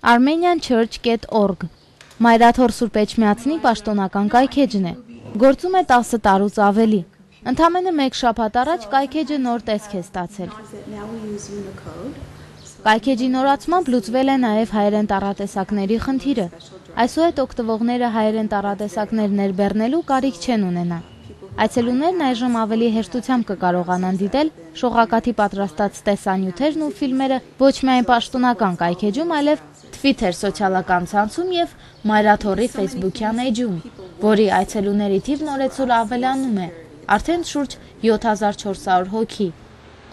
armenianchurch.org Մայրաթոր Սուրբ Էջմիածնի պաշտոնական կայքեջն է։ Գործում է 10 տարուց ավելի։ Ընդամենը մեկ շաբաթ առաջ կայքեջը նոր տեսք է ստացել։ Կայքեջի նորացմամբ լուծվել է նաև հայերեն տառատեսակների խնդիրը։ Այսուհետ օգտվողները հայերեն տառատեսակներ ներբեռնելու կարիք չեն ունենա։ Այցելուներն այժմ ավելի հեշտությամբ կկարողանան դիտել շողակաթի պատրաստած տեսանյութերն ու ֆիլմերը ոչ միայն պաշտոնական կայքեջում, այլև Twitter սոցիալական ցանցում եւ Մայրաթորի Facebook-յան էջում, որի այցելուների թիվն օրեցօր ավելանում է, արդեն շուրջ 7400 հոգի։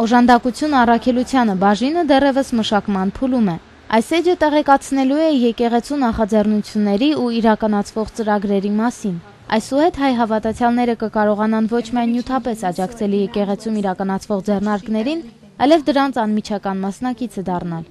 Օժանդակություն առաքելությանը բաժինը դեռևս մշակման փուլում է։ Այս էջը տեղեկացնելու է եկեղեցու նախաձեռնությունների ու իրականացվող ծրագրերի մասին։ Այսուհետ հայ հավատացյալները կկարողանան ոչ միայն նյութապես աջակցել եկեղեցում իրականացվող ձեռնարկներին, այլև դրանց անմիջական մասնակիցը դառնալ։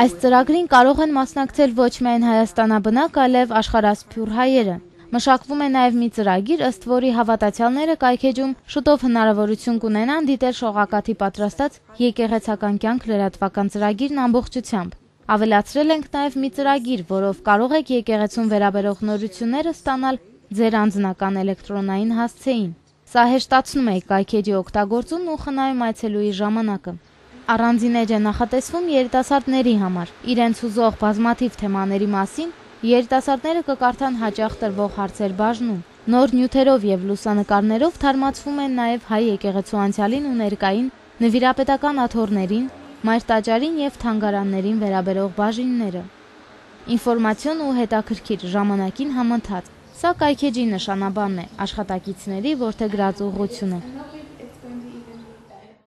Այս ծրագրին կարող են մասնակցել ոչ միայն հայաստանաբնակ, այլև աշխարհասփյուռ հայերը։ Մշակվում է նաև մի ծրագիր, ըստ որի հավատացյալները կայքեջում շուտով հնարավորություն կունենան դիտել շողակաթի պատրաստած եկեղեցական կյանք լրատվական ծրագիրն ամբողջությամբ։ Ավելացրել ենք նաև մի ծրագիր, որով կարող եք եկեղեցուն վերաբերող նորությունները ստանալ ձեր անձնական էլեկտրոնային հասցեին։ Սա հեշտացնում է կայքեջի օգտագործումն ու խնայում այցելուի ժամանակը։ Առանձին էջ է նախատեսվում երիտասարդների համար։ Իրենց հուզող բազմաթիվ թեմաների մասին երիտասարդները կկարդան հաճախ տրվող հարցեր բաժնում։ Նոր նյութերով եւ լուսանկարներով թարմացվում են նաև հայ եկեղեցու անցյալին ու ներկային, նվիրապետական աթոռներին, մայր տաճարին եւ թանգարաններին վերաբերող բաժինները։ Ինֆորմացիոն ու հետաքրքիր ժամանակին համընթաց։ Սա կայքեջի նշանաբանն է, աշխատակիցների որդեգրած ուղղությունը։